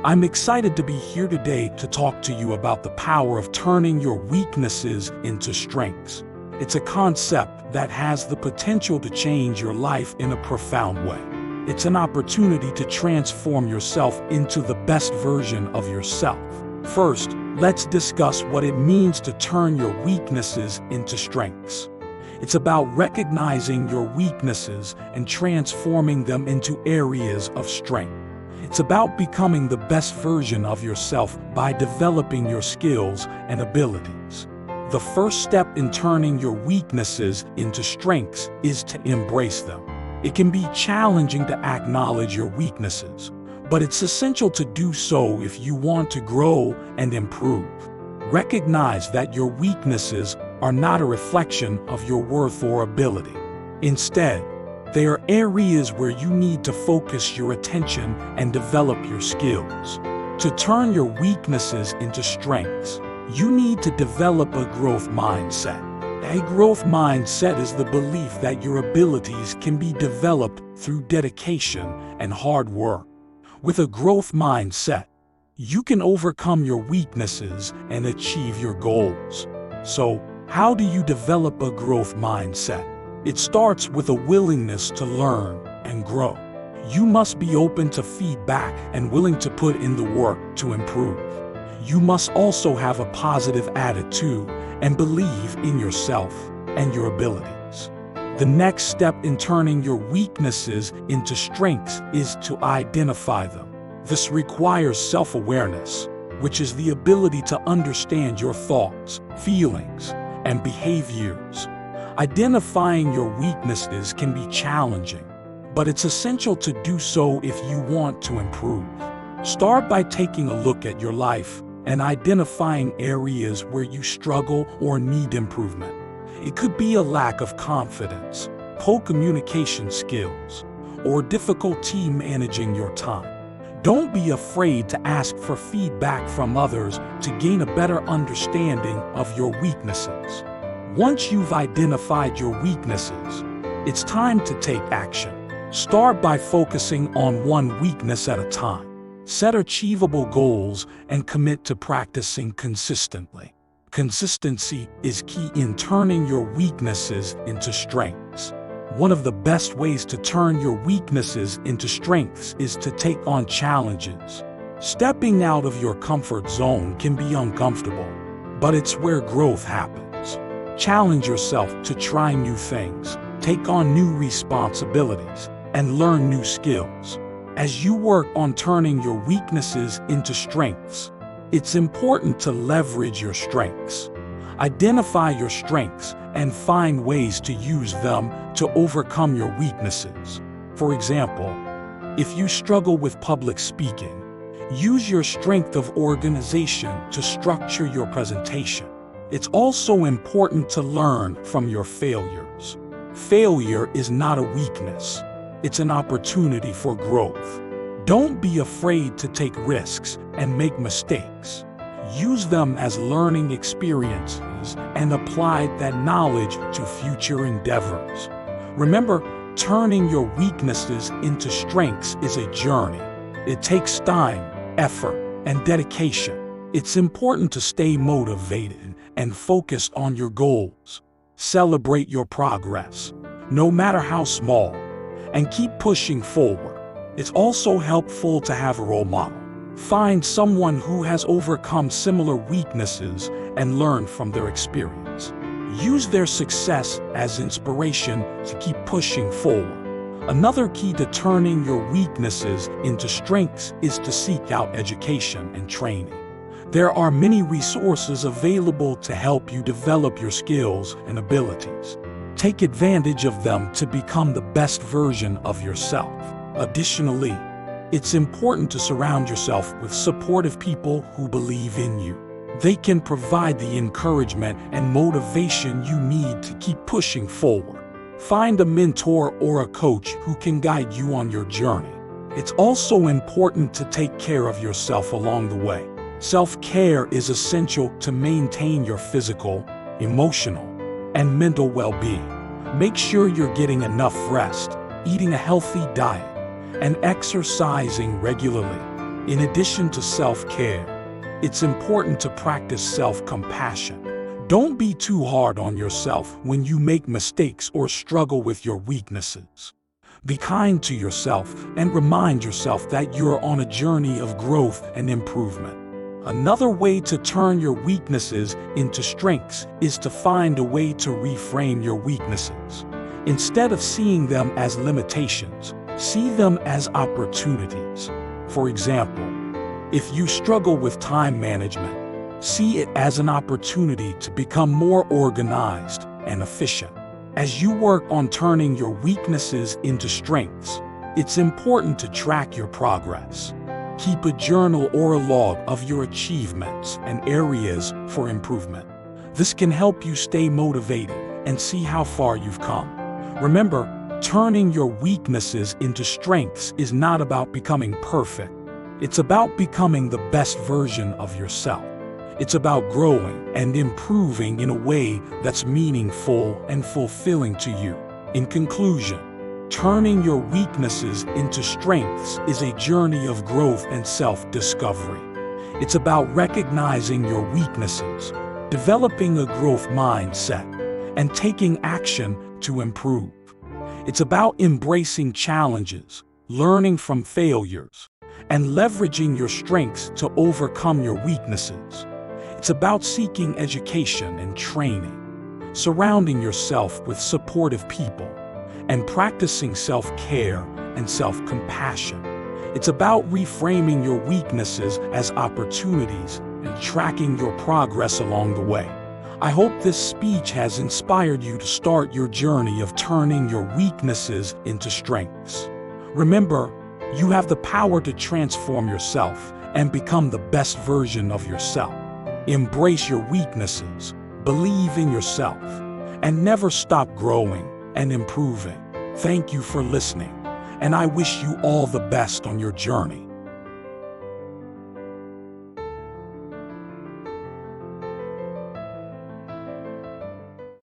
I'm excited to be here today to talk to you about the power of turning your weaknesses into strengths. It's a concept that has the potential to change your life in a profound way. It's an opportunity to transform yourself into the best version of yourself. First, let's discuss what it means to turn your weaknesses into strengths. It's about recognizing your weaknesses and transforming them into areas of strength. It's about becoming the best version of yourself by developing your skills and abilities. The first step in turning your weaknesses into strengths is to embrace them. It can be challenging to acknowledge your weaknesses, but it's essential to do so if you want to grow and improve. Recognize that your weaknesses are not a reflection of your worth or ability. Instead, they are areas where you need to focus your attention and develop your skills. To turn your weaknesses into strengths, you need to develop a growth mindset. A growth mindset is the belief that your abilities can be developed through dedication and hard work. With a growth mindset, you can overcome your weaknesses and achieve your goals. So, how do you develop a growth mindset? It starts with a willingness to learn and grow. You must be open to feedback and willing to put in the work to improve. You must also have a positive attitude and believe in yourself and your abilities. The next step in turning your weaknesses into strengths is to identify them. This requires self-awareness, which is the ability to understand your thoughts, feelings, and behaviors. Identifying your weaknesses can be challenging, but it's essential to do so if you want to improve. Start by taking a look at your life and identifying areas where you struggle or need improvement. It could be a lack of confidence, poor communication skills, or difficulty managing your time. Don't be afraid to ask for feedback from others to gain a better understanding of your weaknesses. Once you've identified your weaknesses, it's time to take action. Start by focusing on one weakness at a time. Set achievable goals and commit to practicing consistently. Consistency is key in turning your weaknesses into strengths. One of the best ways to turn your weaknesses into strengths is to take on challenges. Stepping out of your comfort zone can be uncomfortable, but it's where growth happens. Challenge yourself to try new things, take on new responsibilities, and learn new skills. As you work on turning your weaknesses into strengths, it's important to leverage your strengths. Identify your strengths and find ways to use them to overcome your weaknesses. For example, if you struggle with public speaking, use your strength of organization to structure your presentation. It's also important to learn from your failures. Failure is not a weakness. It's an opportunity for growth. Don't be afraid to take risks and make mistakes. Use them as learning experiences and apply that knowledge to future endeavors. Remember, turning your weaknesses into strengths is a journey. It takes time, effort, and dedication. It's important to stay motivated and focused on your goals. Celebrate your progress, no matter how small, and keep pushing forward. It's also helpful to have a role model. Find someone who has overcome similar weaknesses and learn from their experience. Use their success as inspiration to keep pushing forward. Another key to turning your weaknesses into strengths is to seek out education and training. There are many resources available to help you develop your skills and abilities. Take advantage of them to become the best version of yourself. Additionally, it's important to surround yourself with supportive people who believe in you. They can provide the encouragement and motivation you need to keep pushing forward. Find a mentor or a coach who can guide you on your journey. It's also important to take care of yourself along the way. Self-care is essential to maintain your physical, emotional, and mental well-being. Make sure you're getting enough rest, eating a healthy diet, and exercising regularly. In addition to self-care, it's important to practice self-compassion. Don't be too hard on yourself when you make mistakes or struggle with your weaknesses. Be kind to yourself and remind yourself that you're on a journey of growth and improvement. Another way to turn your weaknesses into strengths is to find a way to reframe your weaknesses. Instead of seeing them as limitations, see them as opportunities. For example, if you struggle with time management, see it as an opportunity to become more organized and efficient. As you work on turning your weaknesses into strengths, it's important to track your progress. Keep a journal or a log of your achievements and areas for improvement. This can help you stay motivated and see how far you've come. Remember, turning your weaknesses into strengths is not about becoming perfect. It's about becoming the best version of yourself. It's about growing and improving in a way that's meaningful and fulfilling to you. In conclusion, turning your weaknesses into strengths is a journey of growth and self-discovery. It's about recognizing your weaknesses, developing a growth mindset, and taking action to improve. It's about embracing challenges, learning from failures, and leveraging your strengths to overcome your weaknesses. It's about seeking education and training, surrounding yourself with supportive people, and practicing self-care and self-compassion. It's about reframing your weaknesses as opportunities and tracking your progress along the way. I hope this speech has inspired you to start your journey of turning your weaknesses into strengths. Remember, you have the power to transform yourself and become the best version of yourself. Embrace your weaknesses, believe in yourself, and never stop growing and improving. Thank you for listening, and I wish you all the best on your journey.